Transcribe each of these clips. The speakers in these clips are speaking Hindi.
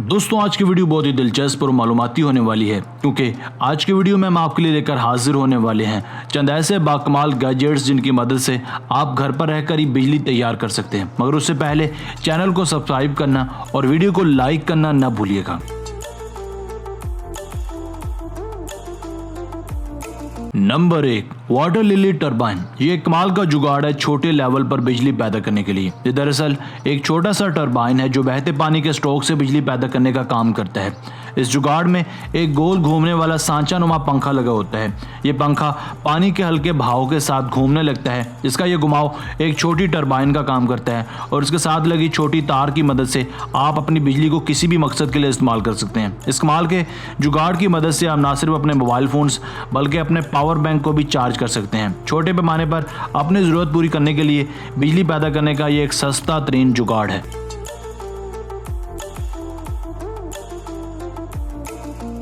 दोस्तों आज की वीडियो बहुत ही दिलचस्प और मालूमाती होने वाली है, क्योंकि आज की वीडियो में हम आपके लिए लेकर हाजिर होने वाले हैं चंद ऐसे बाकमाल गैजेट्स जिनकी मदद से आप घर पर रहकर ही बिजली तैयार कर सकते हैं। मगर उससे पहले चैनल को सब्सक्राइब करना और वीडियो को लाइक करना न भूलिएगा। Number 1, water lily turbine. ये कमाल का जुगाड़ है छोटे लेवल पर बिजली पैदा करने के लिए। ये दरअसल एक छोटा सा टरबाइन है जो बहते पानी के स्ट्रोक से बिजली पैदा करने का काम करता है। इस जुगाड़ में एक गोल घूमने वाला सांचानुमा पंखा लगा होता है। ये पंखा पानी के हल्के बहाव के साथ घूमने लगता है। इसका ये घुमाव एक छोटी टरबाइन का काम करता है और इसके साथ लगी छोटी तार की मदद से आप अपनी बिजली को किसी भी मकसद के लिए इस्तेमाल कर सकते हैं। इस कमाल के जुगाड़ की मदद से आप न सिर्फ अपने मोबाइल फोन्स बल्कि अपने पावर बैंक को भी चार्ज कर सकते हैं। छोटे पैमाने पर अपनी जरूरत पूरी करने के लिए बिजली पैदा करने का ये एक सस्ता तरीन जुगाड़ है।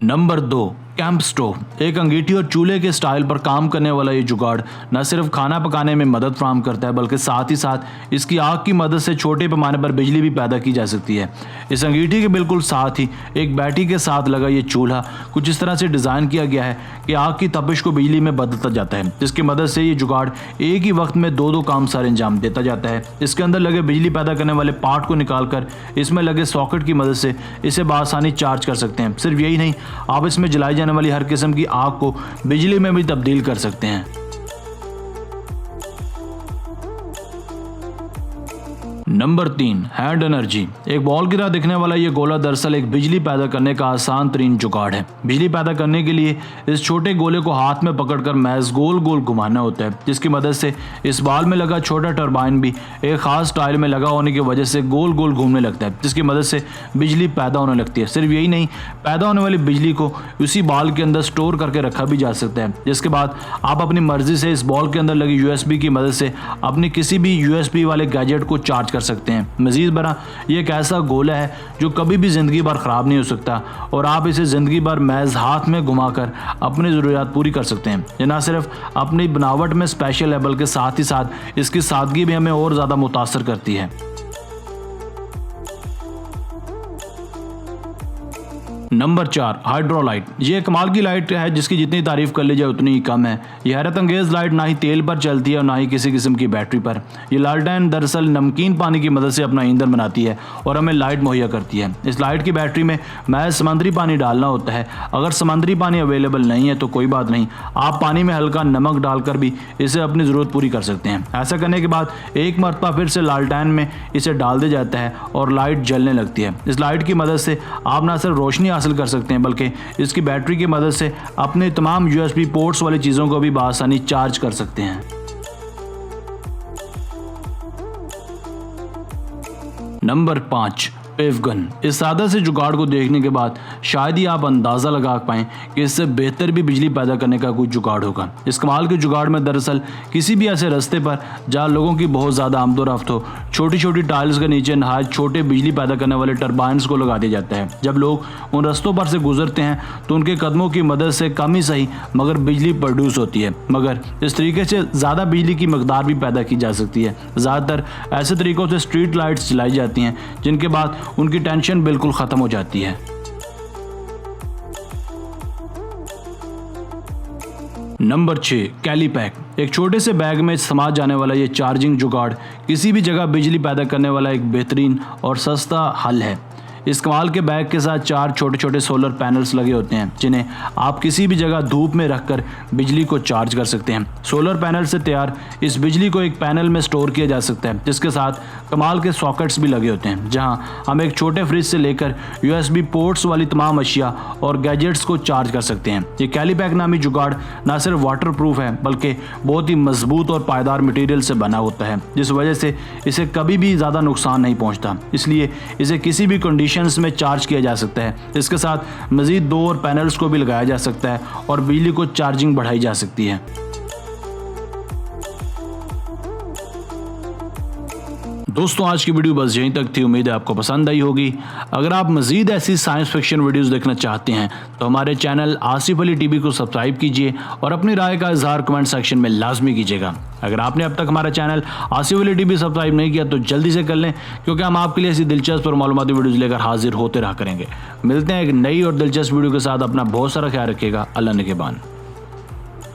Number 2, camp stove. एक अंगीठी और चूल्हे के स्टाइल पर काम करने वाला ये जुगाड़ न सिर्फ खाना पकाने में मदद फराहम करता है बल्कि साथ ही साथ इसकी आग की मदद से छोटे पैमाने पर बिजली भी पैदा की जा सकती है। इस अंगीठी के बिल्कुल साथ ही एक बैटरी के साथ लगा ये चूल्हा कुछ इस तरह से डिज़ाइन किया गया है कि आग की तपिश को बिजली में बदलता जाता है, जिसकी मदद से ये जुगाड़ एक ही वक्त में दो काम सारे अंजाम देता जाता है। इसके अंदर लगे बिजली पैदा करने वाले पार्ट को निकालकर इसमें लगे सॉकेट की मदद से इसे बआसानी चार्ज कर सकते हैं। सिर्फ यही नहीं, आप इसमें जलाई जाने वाली हर किस्म की आग को बिजली में भी तब्दील कर सकते हैं। Number 3, hand energy. एक बॉल की तरह दिखने वाला ये गोला दरअसल एक बिजली पैदा करने का आसान तरीन जुगाड़ है। बिजली पैदा करने के लिए इस छोटे गोले को हाथ में पकड़कर महज गोल गोल घुमाना होता है, जिसकी मदद से इस बॉल में लगा छोटा टरबाइन भी एक खास स्टाइल में लगा होने की वजह से गोल गोल घूमने लगता है, जिसकी मदद से बिजली पैदा होने लगती है। सिर्फ यही नहीं, पैदा होने वाली बिजली को उसी बॉल के अंदर स्टोर करके रखा भी जा सकता है, जिसके बाद आप अपनी मर्जी से इस बॉल के अंदर लगी यूएसबी की मदद से अपनी किसी भी यूएसबी वाले गैजेट को चार्ज कर सकते हैं। मजीद बरा ये एक ऐसा गोला है जो कभी भी जिंदगी भर खराब नहीं हो सकता और आप इसे जिंदगी भर महज हाथ में घुमाकर अपनी जरूरियात पूरी कर सकते हैं। ये ना सिर्फ अपनी बनावट में स्पेशल है बल्कि साथ ही साथ इसकी सादगी भी हमें और ज्यादा मुतासर करती है। नंबर 4, हाइड्रोलाइट। ये कमाल की लाइट है जिसकी जितनी तारीफ कर ली जाए उतनी ही कम है। यह हैरत अंगेज लाइट ना ही तेल पर चलती है और ना ही किसी किस्म की बैटरी पर। यह लालटेन दरअसल नमकीन पानी की मदद से अपना ईंधन बनाती है और हमें लाइट मुहैया करती है। इस लाइट की बैटरी में महज समंदरी पानी डालना होता है। अगर समंदरी पानी अवेलेबल नहीं है तो कोई बात नहीं, आप पानी में हल्का नमक डालकर भी इसे अपनी ज़रूरत पूरी कर सकते हैं। ऐसा करने के बाद एक मरतबा फिर से लालटेन में इसे डाल दिया जाता है और लाइट जलने लगती है। इस लाइट की मदद से आप न सिर्फ रोशनी हासिल कर सकते हैं बल्कि इसकी बैटरी की मदद से अपने तमाम यूएसबी पोर्ट्स वाली चीजों को भी बआसानी चार्ज कर सकते हैं। नंबर 5, पेवगन। इस सादा से जुगाड़ को देखने के बाद शायद ही आप अंदाज़ा लगा पाएं कि इससे बेहतर भी बिजली पैदा करने का कोई जुगाड़ होगा। इस कमाल के जुगाड़ में दरअसल किसी भी ऐसे रास्ते पर जहाँ लोगों की बहुत ज़्यादा आमदोरफ्त हो, छोटी छोटी टाइल्स के नीचे नहायत छोटे बिजली पैदा करने वाले टरबाइन्स को लगा दिया जाता है। जब लोग उन रास्तों पर से गुजरते हैं तो उनके कदमों की मदद से कम ही सही मगर बिजली प्रोड्यूस होती है। मगर इस तरीके से ज़्यादा बिजली की मकदार भी पैदा की जा सकती है। ज़्यादातर ऐसे तरीक़ों से स्ट्रीट लाइट्स जलाई जाती हैं जिनके बाद उनकी टेंशन बिल्कुल खत्म हो जाती है। नंबर 6, कैली पैक। एक छोटे से बैग में समा जाने वाला ये चार्जिंग जुगाड़ किसी भी जगह बिजली पैदा करने वाला एक बेहतरीन और सस्ता हल है। इस कमाल के बैग के साथ 4 छोटे छोटे सोलर पैनल्स लगे होते हैं जिन्हें आप किसी भी जगह धूप में रखकर बिजली को चार्ज कर सकते हैं। सोलर पैनल से तैयार इस बिजली को एक पैनल में स्टोर किया जा सकता है, जिसके साथ कमाल के सॉकेट्स भी लगे होते हैं जहां हम एक छोटे फ्रिज से लेकर यूएसबी पोर्ट्स वाली तमाम अशिया और गैजेट्स को चार्ज कर सकते हैं। ये कैली पैक नामी जुगाड़ ना सिर्फ वाटर प्रूफ है बल्कि बहुत ही मजबूत और पायदार मटेरियल से बना होता है, जिस वजह से इसे कभी भी ज़्यादा नुकसान नहीं पहुँचता। इसलिए इसे किसी भी कंडीशन में चार्ज किया जा सकता है। इसके साथ मजीद 2 और पैनल्स को भी लगाया जा सकता है और बिजली को चार्जिंग बढ़ाई जा सकती है। दोस्तों आज की वीडियो बस यहीं तक थी। उम्मीद है आपको पसंद आई होगी। अगर आप मजीद ऐसी साइंस फिक्शन वीडियोस देखना चाहते हैं तो हमारे चैनल आसिफ अली टीवी को सब्सक्राइब कीजिए और अपनी राय का इजहार कमेंट सेक्शन में लाजमी कीजिएगा। अगर आपने अब तक हमारा channel Asif Ali TV subscribe नहीं किया तो जल्दी से कर लें, क्योंकि हम आपके लिए ऐसी दिलचस्प और मालूमाती वीडियोज़ लेकर हाजिर होते रहा करेंगे। मिलते हैं एक नई और दिलचस्प वीडियो के साथ। अपना बहुत सारा ख्याल रखिएगा। अल्लाह निगहबान।